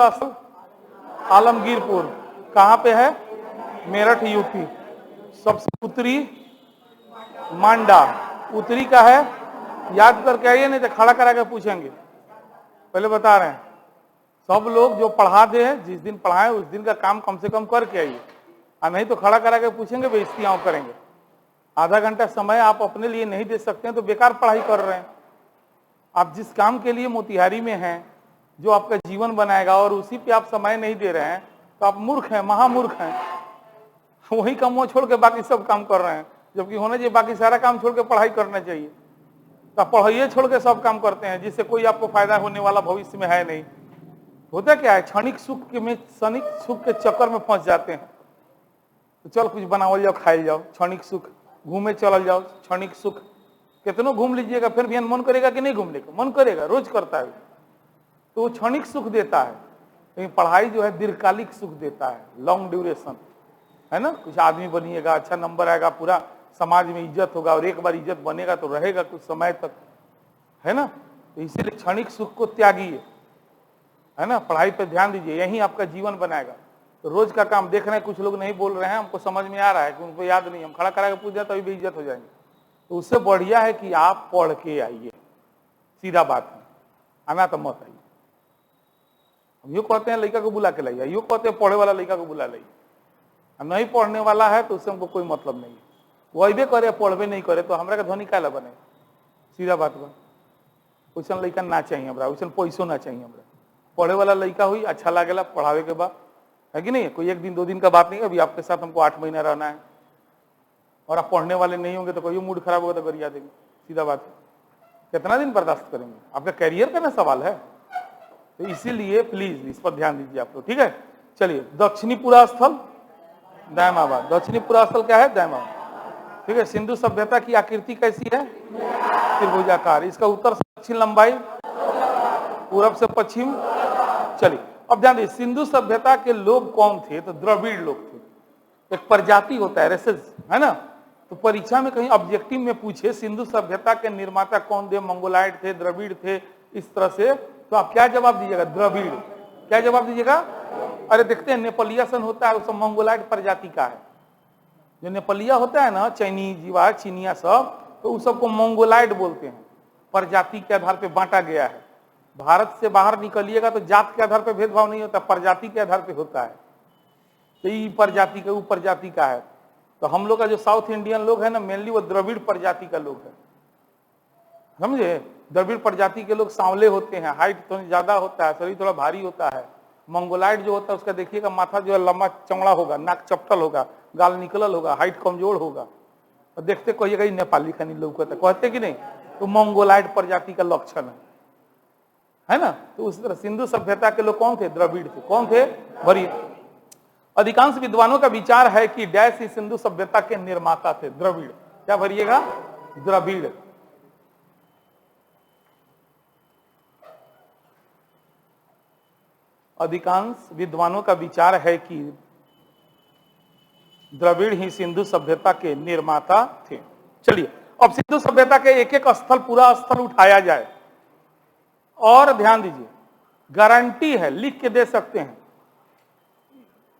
असल आलमगीरपुर कहाँ पे है? मेरठ यूपी। सबसे उत्तरी मांडा, उत्तरी का है, याद करके आइए नहीं तो खड़ा करा के पूछेंगे। पहले बता रहे हैं सब लोग जो पढ़ा दे हैं, जिस दिन पढ़ाए उस दिन का काम कम से कम करके आइए, और नहीं तो खड़ा करा के पूछेंगे, बेइज्जतियां करेंगे। आधा घंटा समय आप अपने लिए नहीं दे सकते हैं तो बेकार पढ़ाई कर रहे हैं। आप जिस काम के लिए मोतिहारी में हैं, जो आपका जीवन बनाएगा, और उसी पे आप समय नहीं दे रहे हैं तो आप मूर्ख हैं, महामूर्ख हैं। वही काम वो छोड़ के बाकी सब काम कर रहे हैं, जबकि होना चाहिए बाकी सारा काम छोड़ के पढ़ाई करना चाहिए। तो पढ़ाइए छोड़ के सब काम करते हैं जिससे कोई आपको फायदा होने वाला भविष्य में है नहीं। होता क्या है, क्षणिक सुख के चक्कर में फंस जाते हैं। तो चल कुछ बनावल जाओ, खाए जाओ, क्षणिक सुख, घूमे चल जाओ, क्षणिक सुख। कितनों घूम लीजिएगा, फिर भी मन करेगा कि नहीं घूमने का? मन करेगा, रोज करता है। तो वो क्षणिक सुख देता है, लेकिन पढ़ाई जो है दीर्घकालिक सुख देता है, लॉन्ग ड्यूरेशन, है ना। कुछ आदमी बनिएगा, अच्छा नंबर आएगा, पूरा समाज में इज्जत होगा, और एक बार इज्जत बनेगा तो रहेगा कुछ समय तक, है ना। तो इसीलिए क्षणिक सुख को त्यागिए, है ना। पढ़ाई पर ध्यान दीजिए, यही आपका जीवन बनाएगा। तो रोज का काम देख रहे हैं, कुछ लोग नहीं बोल रहे हैं, हमको समझ में आ रहा है कि उनको याद नहीं, हम खड़ा करा के पूछ जाए तो अभी बेइज्जत हो जाएंगे। तो उससे बढ़िया है कि आप पढ़ के आइए, सीधा बात है, आना तो मत आइए। हम यूँ कहते हैं लड़का को बुला के लाइए, यूँ कहते हैं पढ़े वाला लड़का को बुला लाइए। नहीं पढ़ने वाला है तो उससे हमको कोई मतलब नहीं है। वो अबे करे, पढ़बे नहीं करे तो हमरा के धनी काला बने, सीधा बात बा। वैसा लड़का ना चाहिए हमरा, वैसा पैसों ना चाहिए हमरा। पढ़े वाला लड़का हुई, अच्छा लागेला पढ़ावे के बाद, है कि नहीं। कोई एक दिन दो दिन का बात नहीं है, अभी आपके साथ हमको 8 महीना रहना है, और आप पढ़ने वाले नहीं होंगे तो कोई मूड खराब होगा तो गरिया देंगे, सीधा बात है। कितना दिन बर्दाश्त करेंगे? आपका करियर का ना सवाल है। तो इसीलिए प्लीज इस पर ध्यान दीजिए आप लोग, ठीक है। चलिए, दक्षिणी पुरा स्थल दायमाबाद। दक्षिणी पुरा स्थल क्या है? दायमाबाद, ठीक है। सिंधु सभ्यता की आकृति कैसी है? त्रिभुजाकार। इसका उत्तर से दक्षिण लंबाई, पूरब से पश्चिम। चलिए अब ध्यान दीजिए, सिंधु सभ्यता के लोग कौन थे? तो द्रविड़ लोग थे। एक प्रजाति होता है, रेसेस, है ना। तो परीक्षा में कहीं ऑब्जेक्टिव में पूछे सिंधु सभ्यता के निर्माता कौन थे, मंगोलाइट थे, द्रविड़ थे, इस तरह से, तो आप क्या जवाब दीजिएगा? द्रविड़। क्या जवाब दीजिएगा? अरे देखते हैं नेपोलियन होता है, वो मंगोलाइट प्रजाति का है। जो नेपोलिया होता है ना, चाइनीज जीवा, चीनिया सब, तो उस सबको मंगोलाइट बोलते हैं। प्रजाति के आधार पर बांटा गया है। भारत से बाहर निकलिएगा तो जात के आधार पर भेदभाव नहीं होता, प्रजाति के आधार पर होता है। तो ये प्रजाति का, वो प्रजाति का है। तो हम लोग का जो साउथ इंडियन लोग है ना, मेनली वो द्रविड़ प्रजाति का लोग है, समझे। द्रविड़ प्रजाति के लोग सांवले होते हैं, हाइट थोड़ी ज्यादा होता है, शरीर थोड़ा भारी होता है। मंगोलाइट जो होता है उसका देखिएगा माथा जो है लंबा चौड़ा होगा, नाक चपटल होगा, गाल निकलल होगा, हाइट कमजोर होगा, और देखते कहिएगा नेपाली खानी लोग कहते कि नहीं। तो मंगोलाइट प्रजाति का लक्षण है ना। तो उस तरह सिंधु सभ्यता के लोग कौन थे? द्रविड़ थे। कौन थे? भरी। अधिकांश विद्वानों का विचार है कि डैश ही सिंधु सभ्यता के निर्माता थे, द्रविड़। क्या भरिएगा? द्रविड़। अधिकांश विद्वानों का विचार है कि द्रविड़ ही सिंधु सभ्यता के निर्माता थे। चलिए अब सिंधु सभ्यता के एक एक स्थल, पूरा स्थल उठाया जाए, और ध्यान दीजिए, गारंटी है, लिख के दे सकते हैं।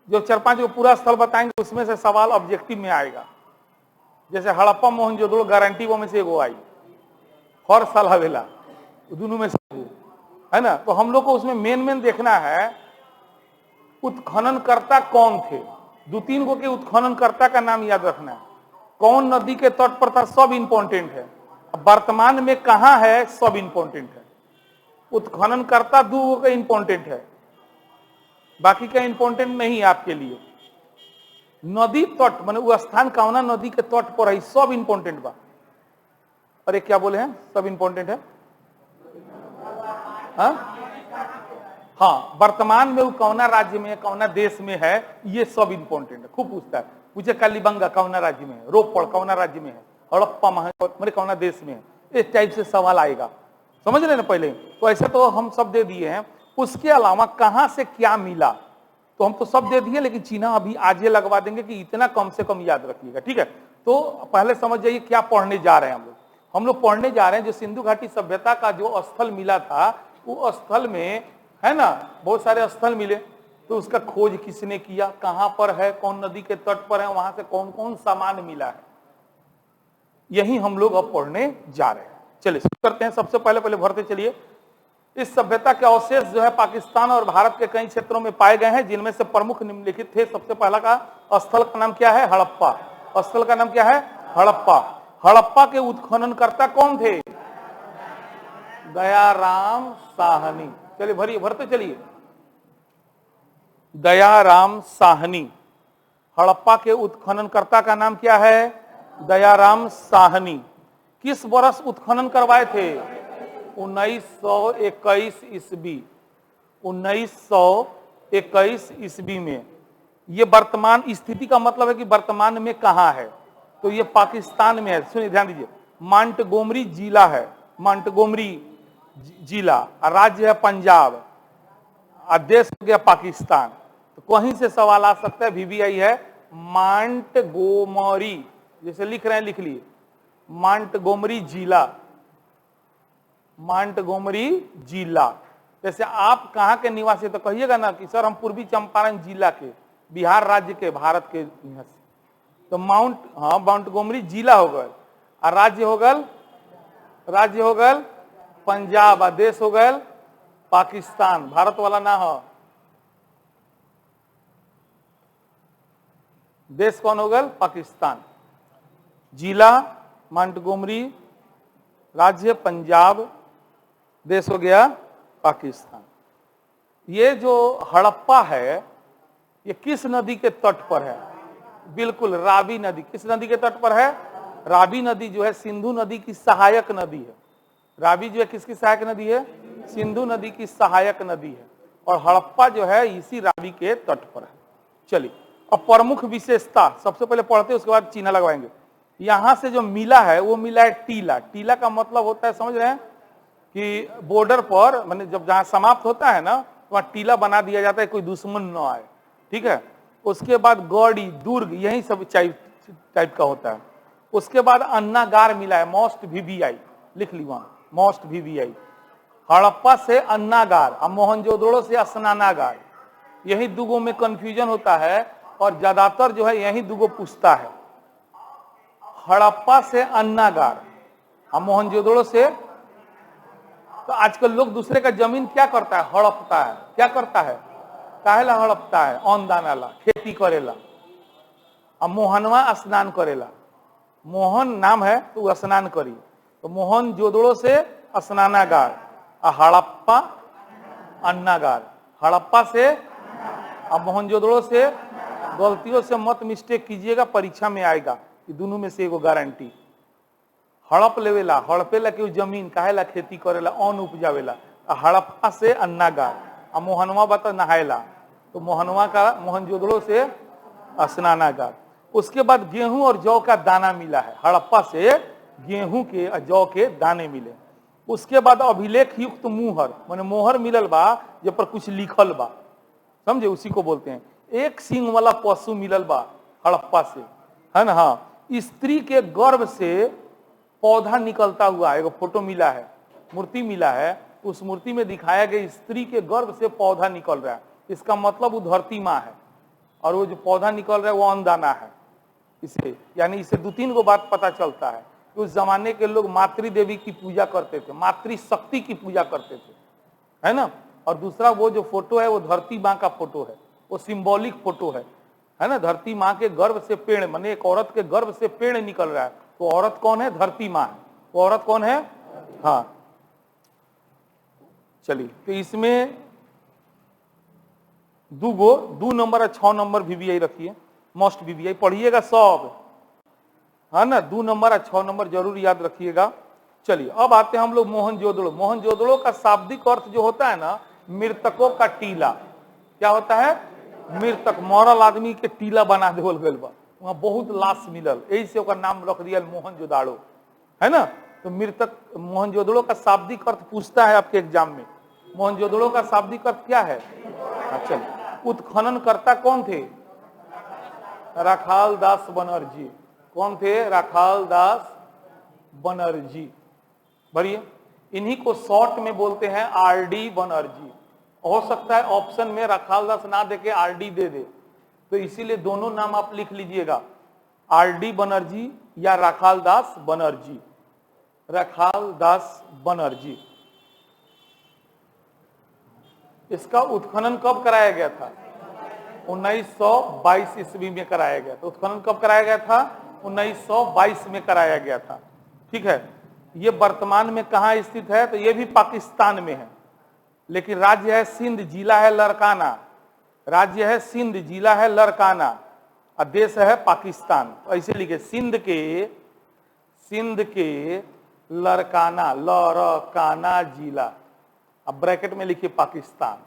जो 4-5 को पूरा स्थल बताएंगे उसमें से सवाल ऑब्जेक्टिव में आएगा। जैसे हड़प्पा मोहनजोदड़ो गारंटी वो में से एगो आई, हर साल हवेला, दोनों में से, है ना। तो हम लोग को उसमें मेन देखना है उत्खननकर्ता कौन थे। 2-3 गो के उत्खननकर्ता का नाम याद रखना है। कौन नदी के तट पर था, सब इंपॉर्टेंट है। वर्तमान में कहां है, सब इंपॉर्टेंट है। उत्खननकर्ता 2 गो का इंपॉर्टेंट है, बाकी का इंपॉर्टेंट नहीं है आपके लिए। नदी तट माने वो स्थान कौना नदी के तट पर है, सब इंपॉर्टेंट बा। अरे क्या बोले हैं? सब इंपॉर्टेंट है। हाँ, वर्तमान में वो कौना राज्य में है, कौना देश में है, ये सब इंपॉर्टेंट है। खूब पूछता है, पूछे कालीबंगा कौना राज्य में है, रोपड़ कौना राज्य में है, हड़प्पा मेरे कौना देश में है, इस टाइप से सवाल आएगा, समझ रहे ना पहले। तो ऐसे तो हम सब दे दिए हैं। उसके अलावा कहां से क्या मिला तो हम तो सब दे दिए, लेकिन चिन्ह अभी आज ये लगवा देंगे कि इतना कम से कम याद रखिएगा, ठीक है। तो पहले समझ जाइए क्या पढ़ने जा रहे हैं हम लोग पढ़ने जा रहे हैं जो सिंधु घाटी सभ्यता का जो स्थल मिला था, वो स्थल में है ना, बहुत सारे स्थल मिले, तो उसका खोज किसने किया, कहां पर है, कौन नदी के तट पर है, वहां से कौन कौन सामान मिला है, यही हम लोग अब पढ़ने जा रहे हैं। चलिए शुरू करते हैं। सबसे पहले भरते चलिए। इस सभ्यता के अवशेष जो है पाकिस्तान और भारत के कई क्षेत्रों में पाए गए हैं, जिनमें से प्रमुख निम्नलिखित थे। सबसे पहला का स्थल का नाम क्या है? हड़प्पा। स्थल का नाम क्या है? हड़प्पा। हड़प्पा के उत्खननकर्ता कौन थे? दयाराम साहनी। चलिए भरिए, भरते चलिए। दयाराम साहनी। हड़प्पा के उत्खननकर्ता का नाम क्या है? दयाराम साहनी। किस वर्ष उत्खनन करवाए थे? 1921 ईस्वी। 1921 ईस्वी में। ये वर्तमान स्थिति का मतलब है कि वर्तमान में कहां है, तो ये पाकिस्तान में है। सुनिए, ध्यान दीजिए। मांटगोमरी जिला है, मांटगोमरी जिला। राज्य है पंजाब, देश हो गया पाकिस्तान। तो कहीं से सवाल आ सकता है, VVI है मांटगोमरी, जैसे लिख रहे हैं लिख लिए, मांटगोमरी जिला, मांटगोमरी जिला। जैसे आप कहाँ के निवासी, तो कहिएगा ना कि सर हम पूर्वी चंपारण जिला के, बिहार राज्य के, भारत के निवासी, तो मांटगोमरी जिला हो गए, और राज्य हो गल पंजाब, और देश हो गल पाकिस्तान, भारत वाला ना हो। देश कौन हो गल? पाकिस्तान। जिला मांटगोमरी, राज्य पंजाब, देश हो गया पाकिस्तान। ये जो हड़प्पा है, ये किस नदी के तट पर है? बिल्कुल रावी नदी। किस नदी के तट पर है? रावी नदी जो है सिंधु नदी की सहायक नदी है। रावी जो है किसकी सहायक नदी है? सिंधु नदी की सहायक नदी है, और हड़प्पा जो है इसी रावी के तट पर है। चलिए अब प्रमुख विशेषता सबसे पहले पढ़ते हैं, उसके बाद चिन्ह लगवाएंगे। यहां से जो मिला है वो मिला है टीला। टीला का मतलब होता है, समझ रहे हैं, कि बॉर्डर पर, माने जब जहां समाप्त होता है ना, वहां टीला बना दिया जाता है, कोई दुश्मन न आए। ठीक है। उसके बाद गौड़ी, दुर्ग, यही सब टाइप का होता है। उसके बाद अन्नागार मिला है, मोस्ट VVI लिख ली वहां, मोस्ट VVI। हड़प्पा से अन्नागार और मोहनजोदड़ो से स्नानागार, यही दुगो में कंफ्यूजन होता है, और ज्यादातर जो है यही दुगो पूछता है। हड़प्पा से अन्नागार और मोहनजोदड़ो से, तो आजकल लोग दूसरे का जमीन क्या करता है? हड़पता है। क्या करता है? काहेला हड़पता है? अन्न दानाला, खेती करेला। और मोहनवा स्नान करेला। मोहन नाम है तो वो स्नान करी, तो मोहनजोदड़ो से स्नानागार, और हड़प्पा अन्नागार। हड़प्पा से और मोहनजोदड़ो से, गलतियों से मत मिस्टेक कीजिएगा, परीक्षा में आएगा कि दोनों में से एगो गारंटी। हड़प लेवेला, हड़पेला के जमीन, काहेला खेती करेला, अन्न उपजावेला। हड़प्पा से अन्नागार, और मोहनवा बता नहायला, तो मोहनवा का मोहनजोदड़ो से स्नानागार। उसके बाद गेहूं और जौ का दाना मिला है, हड़प्पा से गेहूं के और जौ के दाने मिले। उसके बाद अभिलेख युक्त मुहर, माने मोहर मिलल बा जे पर कुछ लिखल बा, समझे, उसी को बोलते हैं। एक सींग वाला पशु मिलल बा हड़प्पा से, है ना। हाँ, स्त्री के गर्भ से पौधा निकलता हुआ एगो फोटो मिला है, मूर्ति मिला है। उस मूर्ति में दिखाया गया स्त्री के गर्भ से पौधा निकल रहा है, इसका मतलब वो धरती माँ है, और वो जो पौधा निकल रहा है वो अन्नदाना है। इसे यानी इसे 2-3 गो बात पता चलता है कि उस जमाने के लोग मातृ देवी की पूजा करते थे, मातृशक्ति की पूजा करते थे, है ना। और दूसरा वो जो फोटो है वो धरती माँ का फोटो है, वो सिंबॉलिक फोटो है ना। धरती माँ के गर्भ से पेड़, माने एक औरत के गर्भ से पेड़ निकल रहा है, तो औरत कौन है? धरती माँ है। वो औरत कौन है? हाँ, चलिए, तो इसमें 2 नंबर और 6 नंबर VVI रखिए, मोस्ट VVI पढ़िएगा सब, है ना। 2 नंबर और 6 नंबर जरूर याद रखिएगा। चलिए अब आते हैं हम लोग मोहनजोदड़ो। मोहनजोदड़ो का शाब्दिक अर्थ जो होता है ना, मृतकों का टीला। क्या होता है? मृतक, मरल आदमी के टीला बना देवल गइल बा, वहां बहुत लाश मिलल, यही से ओकर नाम रख दिया मोहनजोदड़ो, है ना। तो मृतक, मोहनजोदड़ो का शाब्दिक अर्थ पूछता है आपके एग्जाम में। मोहनजोदड़ो का शाब्दिक अर्थ क्या है? चलिए, उत्खननकर्ता कौन थे? राखाल दास बनर्जी। कौन थे? राखाल दास बनर्जी। भरिए, इन्हीं को शॉर्ट में बोलते हैं RD बनर्जी। हो सकता है ऑप्शन में राखाल दास ना देके आरडी दे दे, तो इसीलिए दोनों नाम आप लिख लीजिएगा, आरडी बनर्जी या राखाल दास बनर्जी, राखाल दास बनर्जी। इसका उत्खनन कब कराया गया था? 1922 ईस्वी में कराया गया था। उत्खनन कब कराया गया था? 1922 में कराया गया था। ठीक है, ये वर्तमान में कहाँ स्थित है? तो ये भी पाकिस्तान में है, लेकिन राज्य है सिंध, जिला है लड़काना। राज्य है सिंध, जिला है लड़काना और देश है पाकिस्तान। तो ऐसे लिखे सिंध के लड़काना जिला, अब ब्रैकेट में लिखिए पाकिस्तान।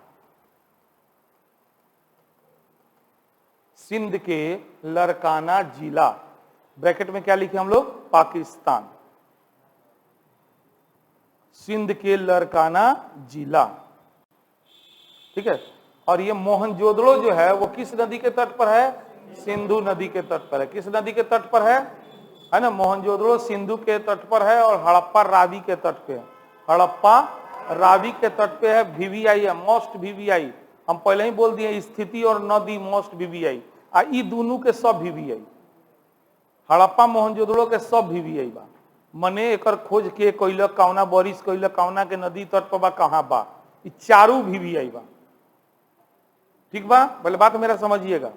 सिंध के लड़काना जिला, ब्रैकेट में क्या लिखे हम लोग? पाकिस्तान। सिंध के लड़काना जिला, ठीक है। और ये मोहनजोदड़ो जो है वो किस नदी के तट पर है? सिंधु नदी के तट पर है। किस नदी के तट पर है ना? मोहनजोदड़ो सिंधु के तट पर है और हड़प्पा रावी के तट पे है। हड़प्पा रावी के तट पे है। वीवीआई है, मोस्ट वीवीआई। हम पहले ही बोल दिए स्थिति और नदी मोस्ट वीवीआई, ई दोनों के सब वीवीआई। हड़प्पा मोहनजोदड़ो के सब वीवीआई बा। मने एकर खोज के कोइला कौना बरिस कोइला कौना के नदी तट पर बा, कहाँ बा, ई चारों वीवीआई बा। ठीक बा, पहले बात मेरा समझिएगा,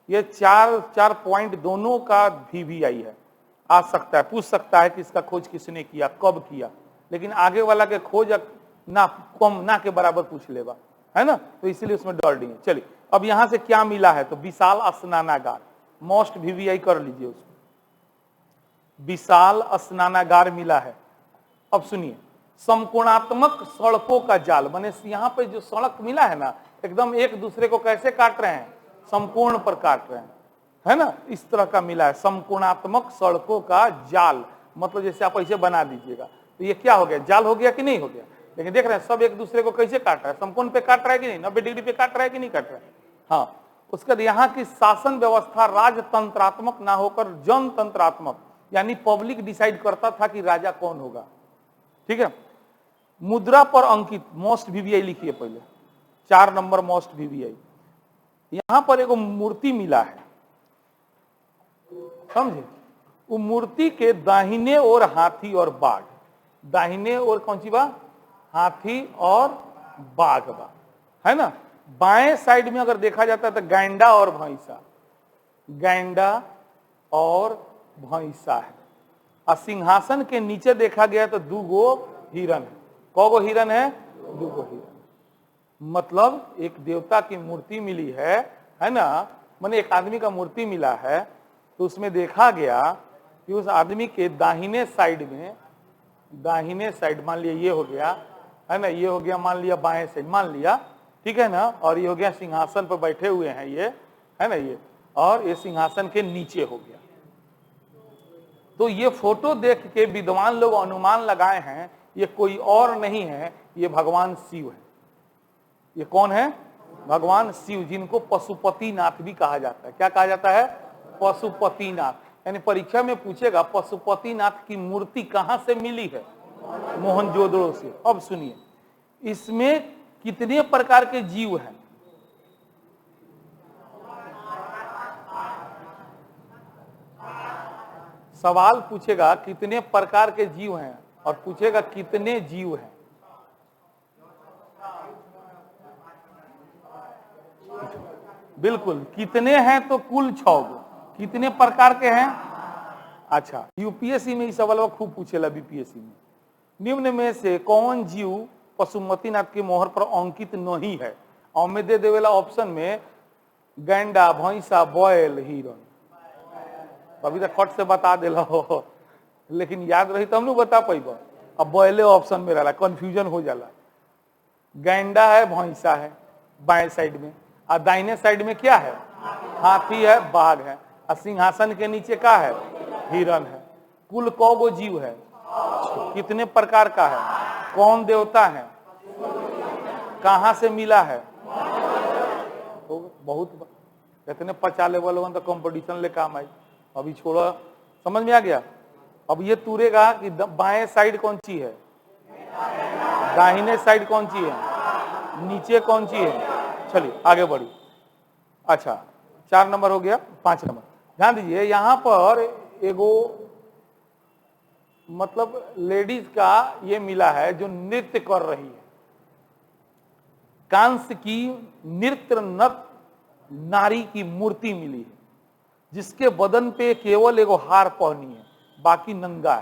ये चार पॉइंट दोनों का वीवीआई है। आ सकता है, पूछ सकता है कि इसका खोज किसने किया, कब किया, लेकिन आगे वाला के खोज ना कम ना के बराबर पूछ लेगा, है ना, तो इसीलिए उसमें डर नहीं है। चलिए, अब यहां से क्या मिला है? तो विशाल स्नानागार, मोस्ट वीवीआई कर लीजिए उसको। विशाल स्नानागार मिला है। अब सुनिए, समकोणात्मक सड़कों का जाल, माने यहाँ पे जो सड़क मिला है ना, एकदम एक दूसरे को कैसे काट रहे हैं? समकोण पर काट रहे हैं, है ना, इस तरह का मिला है। समकोणात्मक सड़कों का जाल, मतलब जैसे आप ऐसे बना दीजिएगा, तो ये क्या हो गया? जाल हो गया कि नहीं हो गया? लेकिन देख रहे हैं सब एक दूसरे को कैसे काट रहा है? समकोण पे काट रहा है कि नहीं? 90 डिग्री पे काट रहा है कि नहीं काट रहा है? हाँ। उसके बाद यहाँ की शासन व्यवस्था राजतंत्रात्मक ना होकर जनतंत्रात्मक, यानी पब्लिक डिसाइड करता था कि राजा कौन होगा। ठीक है। मुद्रा पर अंकित, मोस्ट वीवीआई लिखिए पहले, 4 नंबर मोस्ट वीवीआई। यहां पर एक मूर्ति मिला है, समझे? वो मूर्ति के दाहिने ओर हाथी और बाघ, दाहिने ओर कौन सी बा? हाथी और बाघ बा, है ना। बाएं साइड में अगर देखा जाता है तो गैंडा और भैंसा, गैंडा और भैंसा है। और सिंहासन के नीचे देखा गया तो 2 हिरन है। कौगो हिरन है? 2 हिरन। मतलब एक देवता की मूर्ति मिली है ना, माने एक आदमी का मूर्ति मिला है, तो उसमें देखा गया कि उस आदमी के दाहिने साइड में, दाहिने साइड मान लिया ये हो गया, है ना, ये हो गया मान लिया बाएं साइड मान लिया, ठीक है ना, और ये हो गया सिंहासन पर बैठे हुए हैं ये, है ना, ये, और ये सिंहासन के नीचे हो गया। तो ये फोटो देख के विद्वान लोग अनुमान लगाए हैं ये कोई और नहीं है, ये भगवान शिव है। ये कौन है? भगवान शिव, जिनको पशुपतिनाथ भी कहा जाता है। क्या कहा जाता है? पशुपतिनाथ। यानी परीक्षा में पूछेगा पशुपतिनाथ की मूर्ति कहां से मिली है? मोहनजोदड़ो से। अब सुनिए, इसमें कितने प्रकार के जीव हैं? सवाल पूछेगा कितने प्रकार के जीव हैं और पूछेगा कितने जीव हैं। बिल्कुल, कितने हैं तो कुल 6 गो। कितने प्रकार के हैं? अच्छा, यूपीएससी में इस सवाल खूब पूछेला, बीपीएससी में। निम्न में से कौन जीव पशुपतिनाथ की मोहर पर अंकित नहीं है? और में दे देवेला ऑप्शन में गैंडा, भैंसा, बैल, हिरन। अभी तक फट से बता देला हो, लेकिन याद रही तब न बता पाइबा। अब बैले ऑप्शन में रहला, कंफ्यूजन हो जाला। गैंडा है, भैंसा है बाएं साइड में, और दाहिने साइड में क्या है? हाथी है, बाघ है, और सिंहासन के नीचे क्या है? हिरन है। कुल कौगो जीव है? कितने प्रकार का है? कौन देवता है? कहां से मिला है? तो बहुत इतने 50 लेवल वन तो कंपटीशन ले काम आई। अभी छोड़ो, समझ में आ गया। अब ये तूरेगा कि बाएं साइड कौन सी है, दाहिने साइड कौन सी है? नीचे कौन सी है। चलिए आगे बढ़िए। अच्छा 4 नंबर हो गया, 5 नंबर ध्यान दीजिए। यहां पर एगो मतलब लेडीज का ये मिला है जो नृत्य कर रही है। कांस की नृत्य नत नारी की मूर्ति मिली है जिसके बदन पे केवल एगो हार पहनी है, बाकी नंगा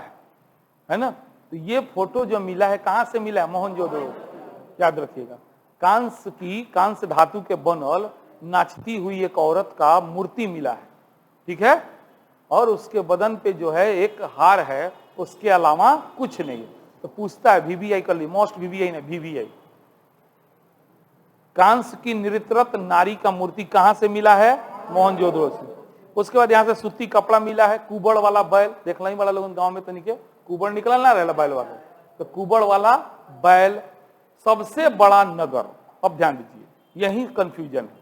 है ना। तो ये फोटो जो मिला है कहां से मिला है, मोहनजोदड़ो। याद रखिएगा, कांस धातु के बनल नाचती हुई एक औरत का मूर्ति मिला है, ठीक है। और उसके बदन पे जो है एक हार है, उसके अलावा कुछ नहीं। तो पूछता है वीवीआई कर ली, मोस्ट वीवीआई नहीं वीवीआई। कांस की नृत्यरत नारी का मूर्ति कहां से मिला है, मोहनजोदड़ो से। उसके बाद यहां से सूती कपड़ा मिला है। कुबड़ वाला बैल, देखना ही वाला लोगों गांव में तो निके कुबड़ निकला ना रहा बैल वाला, तो कुबड़ वाला बैल, सबसे बड़ा नगर। अब ध्यान दीजिए, यही कंफ्यूजन है।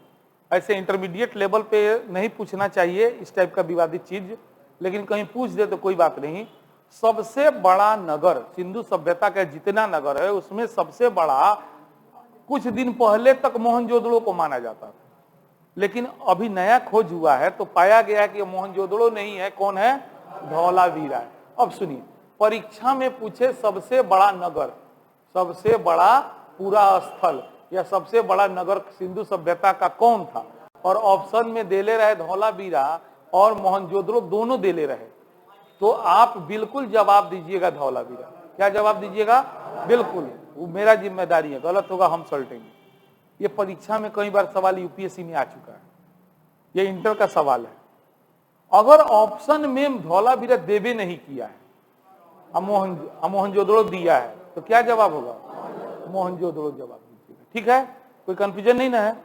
ऐसे इंटरमीडिएट लेवल पे नहीं पूछना चाहिए इस टाइप का विवादित चीज, लेकिन कहीं पूछ दे तो कोई बात नहीं। सबसे बड़ा नगर, सिंधु सभ्यता का जितना नगर है उसमें सबसे बड़ा कुछ दिन पहले तक मोहनजोदड़ो को माना जाता था, लेकिन अभी नया खोज हुआ है तो पाया गया कि मोहनजोदड़ो नहीं है, कौन है, धौलावीरा है। अब सुनिए, परीक्षा में पूछे सबसे बड़ा नगर, सबसे बड़ा पूरा स्थल या सबसे बड़ा नगर सिंधु सभ्यता का कौन था, और ऑप्शन में देले रहे धौलावीरा और मोहनजोदड़ो, दोनों देले रहे, तो आप बिल्कुल जवाब दीजिएगा धौलावीरा। क्या जवाब दीजिएगा, बिल्कुल, वो मेरा जिम्मेदारी है, गलत होगा हम सल्टेंगे। ये परीक्षा में कई बार सवाल यूपीएससी में आ चुका है, ये इंटर का सवाल है। अगर ऑप्शन में धौलावीरा देवे नहीं किया है, मोहनजोदड़ो दिया है, तो क्या जवाब होगा, मोहनजोदड़ो जवाब दीजिएगा, ठीक है। कोई कंफ्यूजन नहीं ना है।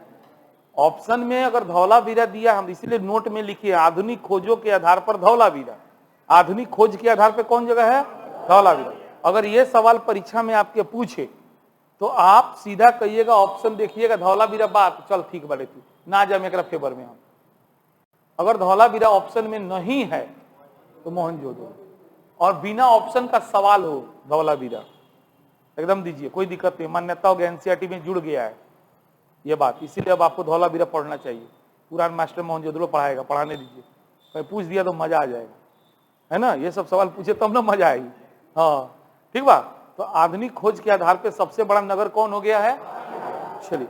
ऑप्शन में अगर धौलावीरा दिया, हम इसीलिए नोट में लिखिए आधुनिक खोजों के आधार पर धौलावीरा, आधुनिक खोज के आधार पर कौन जगह है, धौलावीरा। अगर ये सवाल परीक्षा में आपके पूछे तो आप सीधा कहिएगा, ऑप्शन देखिएगा धौलावीरा बात, चल ठीक बाटे तू ना जा मेरा फेवर में हम। अगर धौलावीरा ऑप्शन में नहीं है तो मोहनजोदड़ो, और बिना ऑप्शन का सवाल हो धौलावीरा, एकदम दीजिए, कोई दिक्कत नहीं। मान्यता हो गया, एनसीईआरटी में जुड़ गया है ये बात, इसीलिए अब आपको धौलावीरा पढ़ना चाहिए। पुरान मास्टर मोहनजोदड़ो पढ़ाएगा, पढ़ाने दीजिए। कहीं पूछ दिया तो मजा आ जाएगा, है ना। ये सब सवाल पूछे तब ना मजा आएगी। हाँ ठीक बा। तो आधुनिक खोज के आधार पे सबसे बड़ा नगर कौन हो गया है। चलिए,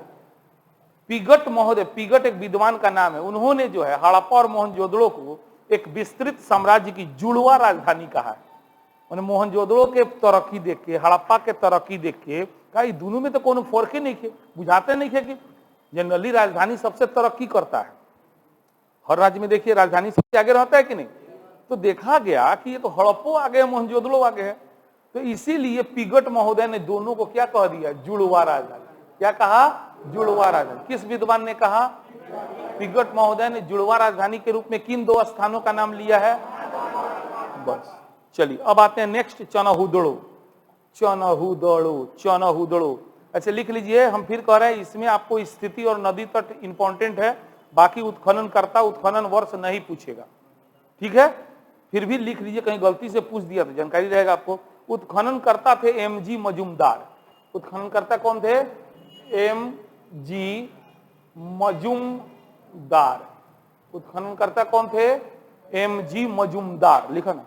पिगट महोदय, पिगट एक विद्वान का नाम है, उन्होंने जो है हड़प्पा और मोहनजोदड़ो को एक विस्तृत साम्राज्य की जुड़वा राजधानी कहा है। उन्हें मोहनजोदड़ो के तरक्की देख के, हड़प्पा के तरक्की देख के कहा दोनों में तो कोनो फर्क ही नहीं है, बुझाते नहीं है कि जनरली राजधानी सबसे तरक्की करता है। हर राज्य में देखिए राजधानी सबसे आगे रहता है कि नहीं। तो देखा गया कि ये तो हड़प्पा आगे है, मोहनजोदड़ो आगे है, तो इसीलिए पिगट महोदय ने दोनों को क्या कह दिया, जुड़वा राजधानी। क्या कहा, जुड़वा राजधानी। किस विद्वान ने कहा, पिगट महोदय ने जुड़वा राजधानी के रूप में किन 2 स्थानों का नाम लिया है, बस। चलिए अब आते हैं नेक्स्ट, चनहुदड़ो। चनहुदड़ो, चनहुदड़ो ऐसे लिख लीजिए। हम फिर कह रहे हैं इसमें आपको स्थिति और नदी तट इंपॉर्टेंट है, बाकी उत्खनन करता, उत्खनन वर्ष नहीं पूछेगा, ठीक है। फिर भी लिख लीजिए, कहीं गलती से पूछ दिया तो जानकारी रहेगा आपको। उत्खनन करता थे एमजी मजूमदार। उत्खनन करता कौन थे, एमजी मजूमदार। उत्खनन करता कौन थे, एमजी मजूमदार, लिखा ना,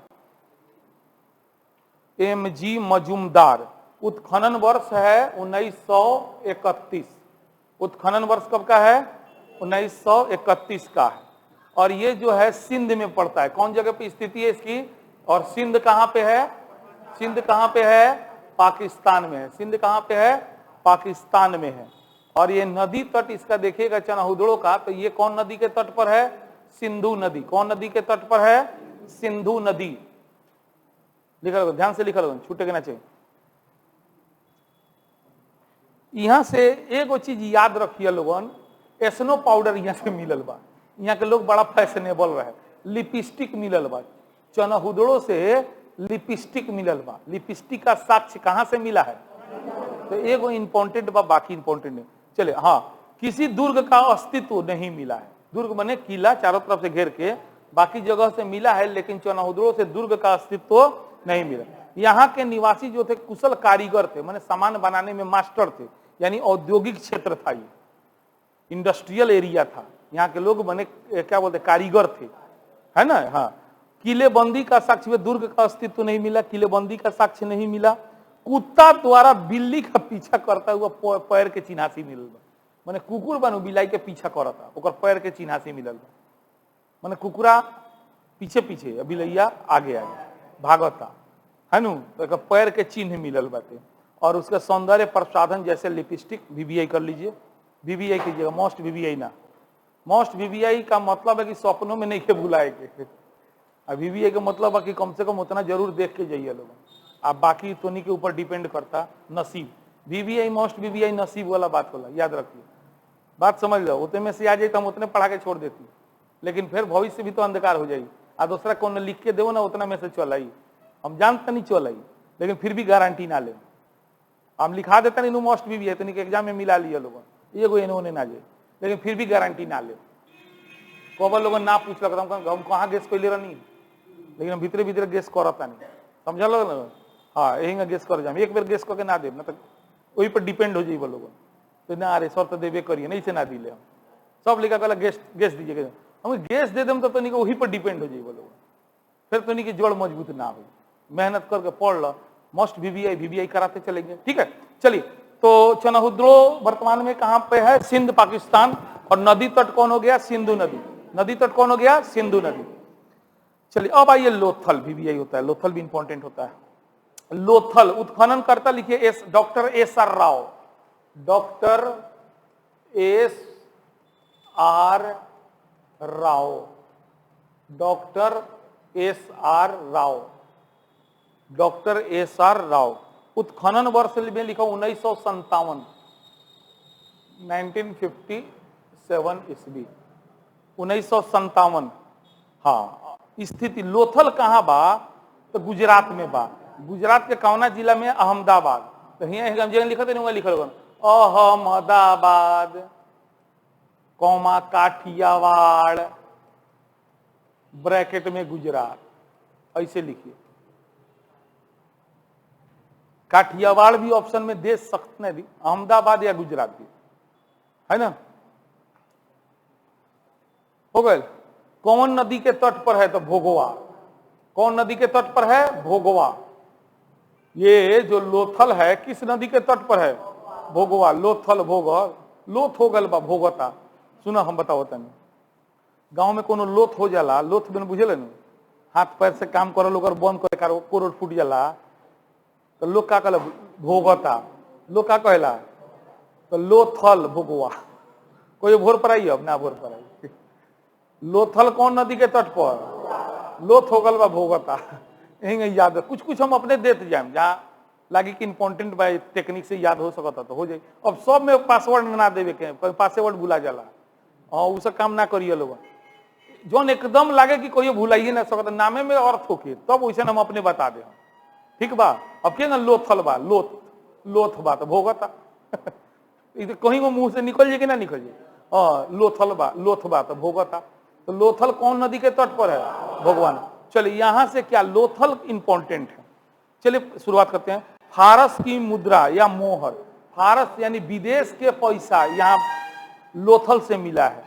एमजी मजूमदार। उत्खनन वर्ष है 1931। उत्खनन वर्ष कब का है, 1931 का है। और ये जो है सिंध में पड़ता है। कौन जगह पे स्थिति है इसकी, और सिंध कहां पे है, सिंध कहां पे है, पाकिस्तान में है। सिंध कहां पे है, पाकिस्तान में है। और ये नदी तट इसका देखिएगा चनहुदड़ो का, तो ये कौन नदी के तट पर है, सिंधु नदी। कौन नदी के तट पर है, सिंधु नदी। लिखा लो, ध्यान से लिखा लो, छूटेगा ना चाहिए। यहां से एगो चीज याद रखिए लोगन, एस्नो पाउडर यहाँ से मिलल बा। यहाँ के लोग बड़ा फैशनेबल रहे, लिपस्टिक मिलल बा। चनहुदड़ो से लिपस्टिक मिलल बा। लिपस्टिक का साक्ष्य कहां से मिला है, तो एगो इंपॉर्टेंट बा, बाकी इंपॉर्टेंट नहीं। चले, हाँ, किसी दुर्ग का अस्तित्व नहीं मिला है। दुर्ग बने किला चारों तरफ से घेर के, बाकी जगह से मिला है, लेकिन चनहुदड़ो से दुर्ग का अस्तित्व नहीं मिला। यहाँ के निवासी जो थे कुशल कारीगर थे, माने सामान बनाने में मास्टर थे, यानी औद्योगिक क्षेत्र था, ये इंडस्ट्रियल एरिया था। यहाँ के लोग बने क्या बोलते कारीगर थे, है ना। हाँ, किलेबंदी का साक्ष्य में दुर्ग का अस्तित्व नहीं मिला, किलेबंदी का साक्ष्य नहीं मिला। कुत्ता द्वारा बिल्ली का पीछा करता हुआ पैर के चिन्हासी मिलल, माने कुकुर बनू बिलाई के पीछा करता, ओकर पैर के चिन्हासी मिलल, माने कुकुरा पीछे पीछे बिलैया आगे आगे भागता, है नु, तो पैर के चिन्ह मिलल बाटे। और उसका सौंदर्य प्रसाधन जैसे लिपस्टिक, वीवीआई कर लीजिए, वीवीआई कीजिएगा, मोस्ट वीवीआई ना। मोस्ट वीवीआई का मतलब है कि सपनों में नहीं के भुलाएंगे, वीवीआई का मतलब है कि कम से कम उतना जरूर देख के जाइए लोग, आप बाकी तो नहीं के ऊपर डिपेंड करता नसीब। वीवीआई मोस्ट वीवीआई नसीब वाला बात होला, याद रखिए, बात समझ लो। उतने में से आ जाए तो हम उतने पढ़ा के छोड़ देती, लेकिन फिर भविष्य भी तो अंधकार हो जाएगी। आ दूसरा कौन लिख के दो ना, उतना में से चल आई, हम जानते नहीं चल आई, लेकिन फिर भी गारंटी ना ले। हम लिखा देते नहीं मोस्ट वीवीआई, तो नहीं एग्जाम में मिला लिया लोगों, ये इन्होंने ना जाए, लेकिन फिर भी गारंटी ना ले। कबर लोगों ना पूछ लगा हम कहाँ गेस कर ले रहा नहीं, लेकिन हम भीतरे भीतरे गेस करता नहीं, समझा लोग ना। हाँ, यही गेस कर जाए, एक बार गेस करके ना दे ना तो वही पर डिपेंड हो जाइए लोगों, तो ना अरे सर तो देवे करिए, नहीं से ना दिले हम सब लिखा कहला गेस दीजिएगा, हम गेस दे दें तो नहीं वही पर डिपेंड हो जाइए लोग, फिर तो नहीं कि जोड़ मजबूत ना हो। मेहनत करके पढ़ लो, मोस्ट वीवीआई कराते चलेंगे, ठीक है। चलिए, तो चनहुद्रो वर्तमान में कहां पे है? सिंध पाकिस्तान। और नदी तट कौन हो गया? सिंधु नदी। नदी तट कौन हो गया? सिंधु नदी। चलिए अब आइए लोथल, वीवीआई होता है, लोथल भी इंपॉर्टेंट होता है। लोथल उत्खनन करता लिखिए doctor S R Rao, doctor S R Rao, doctor S R Rao, doctor S R Rao. उत्खनन वर्ष में लिखा 1957, 1957 ईस्वी, 1957। हाँ, स्थिति लोथल कहाँ बा? तो गुजरात में बा। गुजरात के कौना जिला में? अहमदाबाद। तो यहाँ लिखा था लिखल अहमदाबाद कौमा काठियावाड़ ब्रैकेट में गुजरात, ऐसे लिखिए। काठियावाड़ भी ऑप्शन में दे सकते नहीं, अहमदाबाद या गुजरात भी, है ना। हो गए। कौन नदी के तट पर है? तो भोगवा। कौन नदी के तट पर है? भोगवा। ये जो लोथल है किस नदी के तट पर है? भोगवा। लोथल भोगल, लोथ हो गल बा भोगता। सुना हम बताओ तनी, गांव में कोनो लोथ हो जाला, लोथ बिन बुझे न, हाथ पैर से काम कर लोग बंद करे कोरोड फूट जाला, तो लोग का कहला? भोगता। लोग का कहला? तो लोथल भोगवा। कोई भोर पर आई? अब ना भोर पर आई। लोथल कौन नदी के तट पर? लोथ हो गल बा भोगता। यही याद है, कुछ कुछ हम अपने देते जाए, जहाँ लागे कि इंपॉर्टेंट बाय टेक्निक से याद हो सकता तो हो जाए। अब सब में पासवर्ड ना देवे के, पासवर्ड भुला जाला, हाँ उसे काम ना करिए लोग। जोन एकदम लागे कि कोई भुलाइए ना सकता, नामे में अर्थ होके तब वैसे हम अपने बता दे, ठीक बा। अब क्या ना लोथल बा, लोथ लोथ बा तो भोगता। कहीं वो मुंह से निकल जाए कि ना निकल जाए, हाँ लोथल बा, लोथ बा तो भोगता। तो लोथल कौन नदी के तट पर है? भगवान। चलिए यहां से क्या लोथल इंपॉर्टेंट है। चलिए शुरुआत करते हैं। फारस की मुद्रा या मोहर, फारस यानी विदेश के पैसा यहाँ लोथल से मिला है।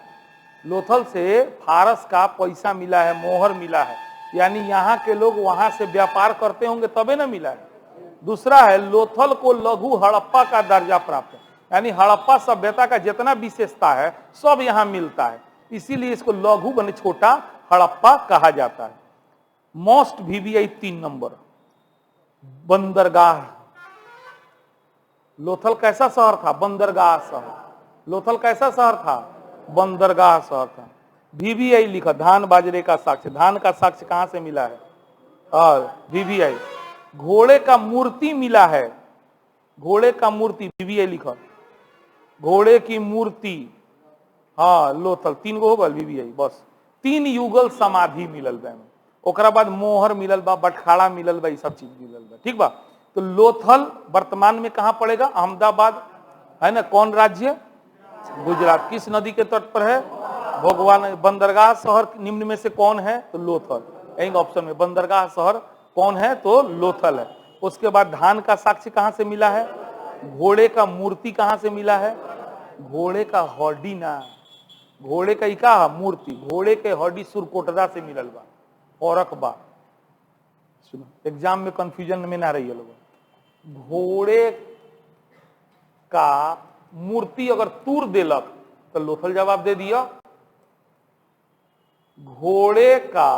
लोथल से फारस का पैसा मिला है, मोहर मिला है, यानी यहाँ के लोग वहां से व्यापार करते होंगे तबे ना मिला है। दूसरा है लोथल को लघु हड़प्पा का दर्जा प्राप्त है, यानी हड़प्पा सभ्यता का जितना विशेषता है सब यहाँ मिलता है, इसीलिए इसको लघु बने छोटा हड़प्पा कहा जाता है। मोस्ट वीवीआई 3 नंबर बंदरगाह। लोथल कैसा शहर था? बंदरगाह शहर। लोथल कैसा शहर था? बंदरगाह शहर था। वीवीआई लिखा, धान बाजरे का साक्ष्य। धान का साक्ष्य कहां से मिला है? और वीवीआई। घोड़े का मूर्ति मिला है, घोड़े का मूर्ति, वीवीआई लिखा, घोड़े की मूर्ति, हाँ लोथल। 3 गो हो गल वीवीआई, बस 3 युगल समाधि मिलल बा, ओकरा बाद मोहर मिलल बा, बटखाड़ा मिलल बा, ये सब चीज मिलल बा, ठीक बा। तो लोथल वर्तमान में कहां पड़ेगा? अहमदाबाद, है ना। कौन राज्य? गुजरात। किस नदी के तट पर है? भगवान। बंदरगाह शहर निम्न में से कौन है? तो लोथल। यही ऑप्शन में बंदरगाह शहर कौन है? तो लोथल है। उसके बाद धान का साक्ष्य कहां से मिला है? घोड़े का मूर्ति कहां से मिला है? घोड़े का हड्डी ना, घोड़े का का मूर्ति, घोड़े के हड्डी सुरकोटदा से मिलल बा। औरक बा, सुनो एग्जाम में कंफ्यूजन में ना रही है लोग। घोड़े का मूर्ति अगर तूर देलक तो लोथल जवाब दे दिया। घोड़े का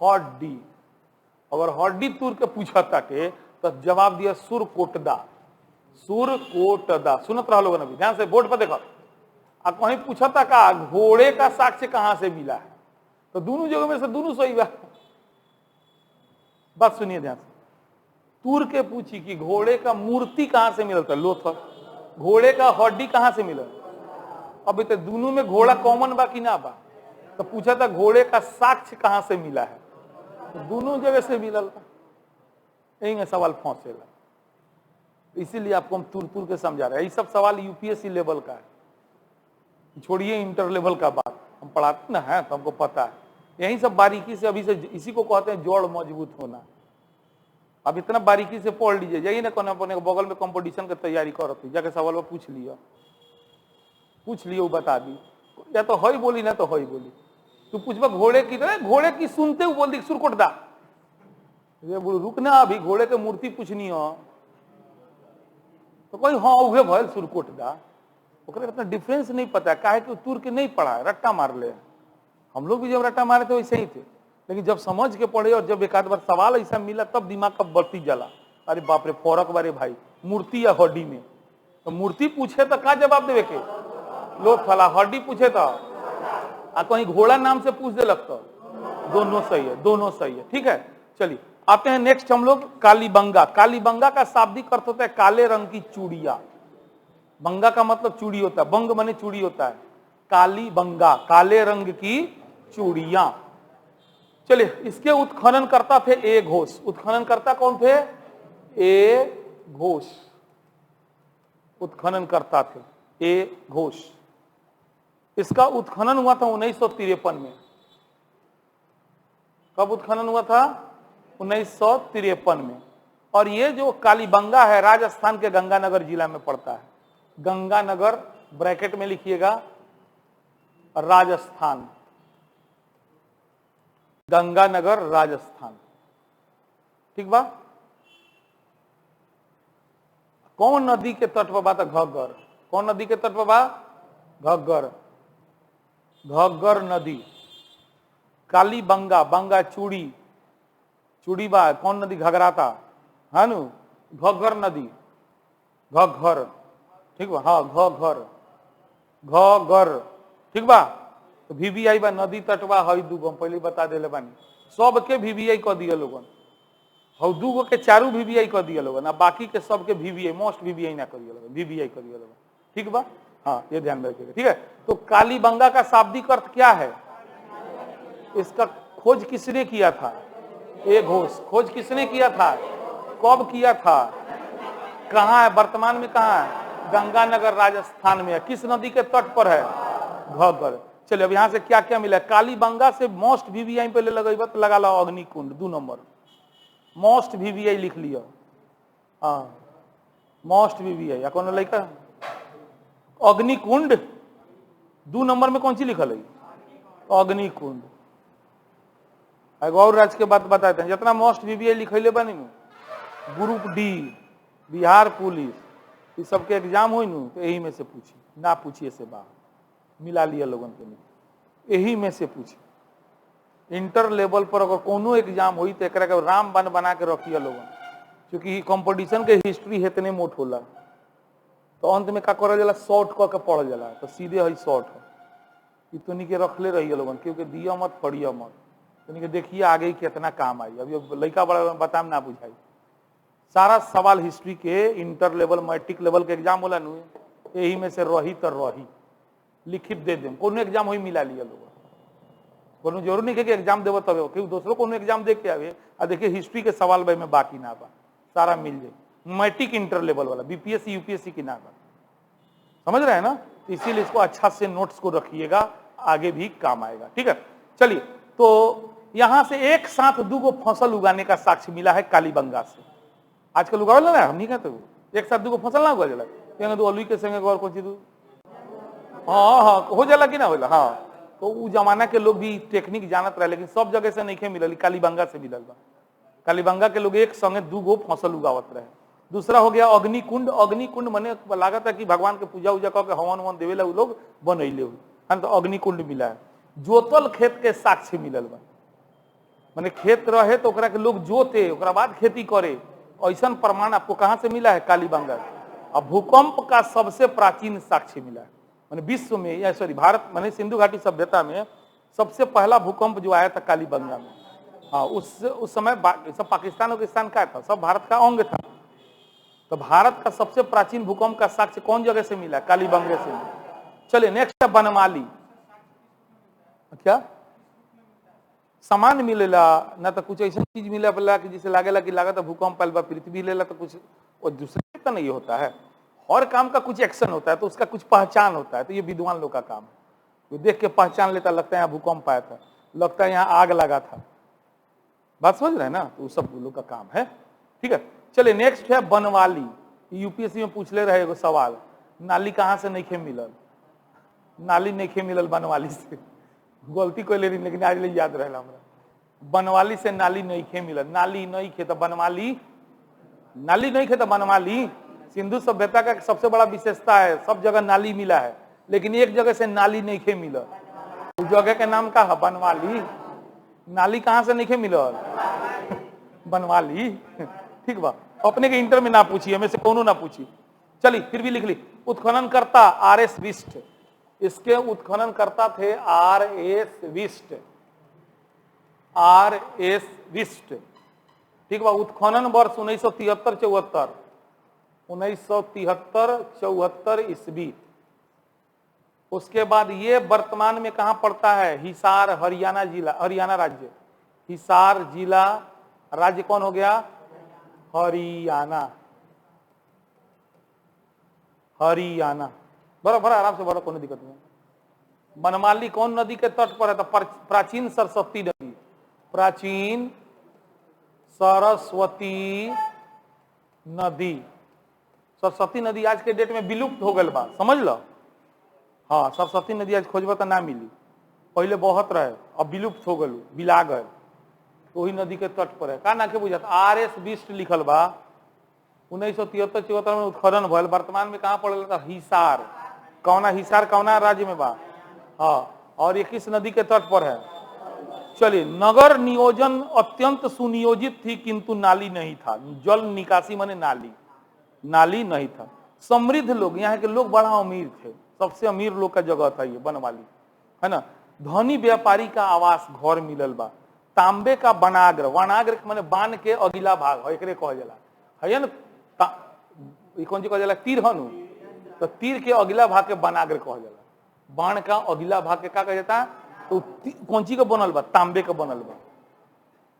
हड्डी अगर हड्डी तूर के पूछा ताके तो जवाब दिया सुरकोटदा, सुरकोटदा। सुनत रहा लोगों ने भी ध्यान से, बोर्ड पर देखो। अब कहीं पूछा था का घोड़े का साक्ष्य कहां से मिला है, तो दोनों जगह में से दोनों सही बा। बात सुनिए ध्यान से, तूर के पूछी कि घोड़े का मूर्ति कहां से मिलता, लोथल। घोड़े का हड्डी कहां से मिला, अब तो दोनों में घोड़ा कॉमन बा कि ना बा, तो पूछा था घोड़े का साक्ष्य कहां से मिला है, तो दोनों जगह से मिलल था। यही में सवाल फंसेला, इसीलिए आपको हम तुर तुर के समझा रहे हैं। ये सब सवाल यूपीएससी लेवल का है, छोड़िए इंटर लेवल का बात, हम पढ़ाते ना है तो हमको पता है। यही सब बारीकी से अभी से, इसी को कहते हैं जोड़ मजबूत होना। अब इतना बारीकी से पढ़ लीजिए, जाइए ना कोने अपने बगल में कंपटीशन की तैयारी करती, जाके सवाल वो पूछ लिया, वो बता दी, या तो हई बोली ना तो हई बोली। तू पूछबा घोड़े की, तो घोड़े की सुनते हुए बोल दी सुरकोटदा। रुकना, अभी घोड़े के मूर्ति पूछनी हो तो कोई हाँ उहे भल सुरकोटदा। इतना डिफरेंस नहीं पता है, काहे कि तुर के नहीं पढ़ा है, रट्टा मार ले। हम लोग भी जब रट्टा मारे थे वैसे ही थे, लेकिन जब समझ के पढ़े और जब एक आध बार सवाल ऐसा मिला तब दिमाग का बत्ती जला। अरे बाप रे, फौरक बारे भाई, मूर्ति या हड्डी में, तो मूर्ति पूछे तो का जवाब देवे के, लोग फला। हड्डी पूछे तो कहीं घोड़ा नाम से पूछ दे लगता, दोनों सही है, दोनों सही है। ठीक है, चलिए आते हैं नेक्स्ट हम लोग कालीबंगा। कालीबंगा का शाब्दिक अर्थ होता है काले रंग की चूड़िया। बंगा का मतलब चूड़ी होता है, बंग माने चूड़ी होता है। कालीबंगा, काले रंग की चूड़ियां। चलिए, इसके उत्खनन करता थे ए घोष। उत्खनन करता कौन थे? ए घोष उत्खनन करता थे, ए घोष। इसका उत्खनन हुआ था 1953 में। कब उत्खनन हुआ था? 1953 में। और ये जो कालीबंगा है राजस्थान के गंगानगर जिला में पड़ता है। गंगानगर ब्रैकेट में लिखिएगा, राजस्थान, गंगानगर राजस्थान। ठीक बा। कौन नदी के तट पर बा? घग्गर। कौन नदी के तट पर बा? घग्गर, घग्गर नदी। कालीबंगा, बंगा चूड़ी, चूड़ी बा, कौन नदी? घगराता है नु, घग्गर नदी, घग्गर। ठीक बा, हाँ घग्गर, घग्गर। ठीक बा। तो VVI बा, नदी तट बा, हई दूगो हम पहले बता देले बानी, सबके VVI कह दिया लोगन। हौ दूगो के चारू VVI कह दिया लोगन, अब बाकी के सबके VVI, मोस्ट VVI ना कर दिया लोगन, VVI कर दिया लोगन। ठीक बा, हाँ ये ध्यान रखिएगा। ठीक है, तो कालीबंगा का शाब्दिक अर्थ क्या है? इसका खोज किसने किया था? ए घोष। खोज किसने किया था? कब किया था? कहाँ है? वर्तमान में कहाँ है? गंगानगर राजस्थान में है। किस नदी के तट पर है? घग्गर। चलिए, अब यहां से क्या क्या मिला? कालीबंगा से मोस्ट VVI पे ले लगा तो लगा लो अग्निकुंड, 2 नंबर। मोस्ट VVI लिख लिया, हाँ मोस्ट VVI। या कौन लड़का? अग्निकुंड 2 नंबर में कौन सी लिखल है? अग्निकुंड। और राज्य के बात बताते हैं, जितना मोस्ट VVI लिखले बनी ग्रुप डी, बिहार पुलिस, इस सबके एग्जाम हुई नु तो यही में से पूछी, ना पूछिए से बाहर मिला लिया लोगन के लिए, यही में से पूछे। इंटर लेवल पर अगर कोनो एग्जाम हुई तो एक राम बन बना के रखिए लोगन, क्योंकि कंपटीशन के हिस्ट्री इतने मोट होला, तो अंत में का करल जाला, शॉर्ट करके पढ़ जाला, तो सीधे है शॉर्ट है। इतनी के रखले रहिए लोगन, क्योंकि दिया मत पढ़िए मत, तो देखिए आगे कितना काम आई। अभी लड़का बड़ा बताम ना बुझाई, सारा सवाल हिस्ट्री के इंटर लेवल मैट्रिक लेवल के एग्जाम होला नु, यही में से रही तो रही लिखित दे दें। कोनो एग्जाम हुई मिला लिया लोग, कोनो जरूर नहीं कि एग्जाम देव तब, क्योंकि दूसरों कोनो एग्जाम देख के आवे आ देखिए हिस्ट्री के सवाल भाई में बाकी ना बा, सारा मिल जाए। मैट्रिक इंटर लेवल वाला, BPSC UPSC की ना बा, समझ रहे हैं ना? तो इसीलिए इसको अच्छा से नोट्स को रखिएगा, आगे भी काम आएगा। ठीक है, चलिए, तो यहां से एक साथ 2 फसल उगाने का साक्ष्य मिला है कालीबंगा से। आजकल उगावे ना हम नहीं कहते एक साथ दूगो फसल ना उगा जाला केना दो अलुई के संगे और कोई चीज हाँ हाँ हो जाला कि ना होला हाँ तो उ जमाना के लोग भी टेक्निक जानत रहे लेकिन सब जगह से नहीं मिलल कालीबंगा से मिलल बा कालीबंगा के लोग एक संगे दूगो फसल उगावत रहे दूसरा हो गया अग्निकुंड अग्निकुंड मने लागत है कि भगवान के पूजा उजा करके हवन ववन देवेला उ लोग बनैले हुए तो अग्निकुंड मिला है जोतल खेत के साक्ष्य मिलल बा माने खेत रहे तो ओकरा के लोग जोते ओकरा बाद खेती करे ऐसा प्रमाण आपको कहां से मिला है कालीबंगा अब भूकंप का सबसे प्राचीन साक्ष्य मिला है माने विश्व में या सॉरी भारत माने सिंधु घाटी सभ्यता में सबसे पहला भूकंप जो आया था कालीबंगा में हाँ उस समय सब पाकिस्तान वकिस्तान का था सब भारत का अंग था तो भारत का सबसे प्राचीन भूकंप का साक्ष्य कौन जगह से मिला कालीबंगा से चलिए नेक्स्ट है बनमाली क्या सामान मिलेला ना तो कुछ ऐसा चीज मिले पड़ा कि जिसे लागेला कि लागत भूकंप आयल बा पृथ्वी लेला तो कुछ और दूसरे का नहीं होता है हर काम का कुछ एक्शन होता है तो उसका कुछ पहचान होता है तो ये विद्वान लोग का काम है तो देख के पहचान लेता लगता है यहाँ भूकंप आया था लगता है यहाँ आग लगा था बात समझ रहे हैं ना तो सब लोग का काम है ठीक है चलिए नेक्स्ट है बनवाली यूपीएससी में पूछ ले रहे एगो सवाल नाली कहाँ से नहीं खे मिलल नाली नहीं खे मिलल बनवाली से गलती कोई ले रही लेकिन आज ले याद रहा हमरा बनवाली से नाली नहीं खे मिलल नाली नहीं खे तो बनवाली नाली नहीं खे तो बनवाली सिंधु सभ्यता का सबसे बड़ा विशेषता है सब जगह नाली मिला है लेकिन एक जगह से नाली नहीं खे मिलल उस जगह के नाम का है बनवाली नाली कहाँ से नहीं खे मिलल बनवाली ठीक बा अपने के इंटर में ना पूछी हमें से कोनो ना पूछी चली फिर भी लिख ली उत्खननकर्ता आर.एस. बिष्ट इसके उत्खननकर्ता थे आर.एस. बिष्ट आर.एस. बिष्ट ठीक बा उत्खनन वर्ष 1973-74 ईस्वी उसके बाद ये वर्तमान में कहां पड़ता है हिसार हरियाणा जिला हरियाणा राज्य हिसार जिला राज्य कौन हो गया हरियाणा हरियाणा बराबर आराम से बड़ा कोई दिक्कत नहीं बनमाली कौन नदी के तट पर है तो प्राचीन सरस्वती नदी प्राचीन सरस्वती नदी आज के डेट में विलुप्त हो गल बा समझ लो हाँ सरस्वती नदी आज खोजबा तो ना मिली पहले बहुत रहे अब विलुप्त हो गल बिला गए तो वही नदी के तट पर है का ना के बुझात आर.एस. बिष्ट लिखल बा 1973-74 में उत्खनन भल वर्तमान में कहाँ पड़ल था हिसार कौना राज्य में बा हाँ और ये किस नदी के तट पर है चलिए नगर नियोजन अत्यंत सुनियोजित थी किंतु नाली नहीं था जल निकासी माने नाली नहीं था समृद्ध लोग यहाँ के लोग बड़ा अमीर थे सबसे अमीर लोग का जगह था ये बनवाली है ना धनी व्यापारी का आवास घर मिलल बा तांबे का वनाग्र माने बाण के अगिला भाग एकरे कह जाला है ना कौन सी कह जाला तीर हनु तो तीर के अगिला भाग के वनाग्र कह जाला बाण का अगिला भाग के का कह जाता तो कौन सी का बनल बा तांबे का बनल बा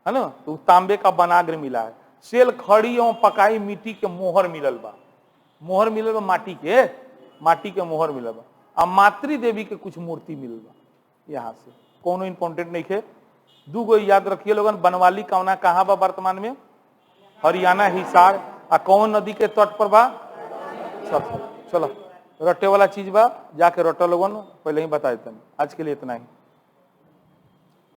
है ना तो तांबे का वनाग्र मिला है सेल खड़ी एवं पकाई मिट्टी के मोहर मिलल बा माटी के मोहर मिलल बा आ मातृ देवी के कुछ मूर्ति मिलल बा यहाँ से कोनो इंपॉर्टेंट नहीं है दूगो याद रखिए लोगन बनवाली कौना कहाँ बा वर्तमान में हरियाणा हिसार आ कौन नदी के तट पर बा सब चलो रटे वाला चीज बा जाके रटो लोगन पहले ही बता देते आज के लिए इतना ही।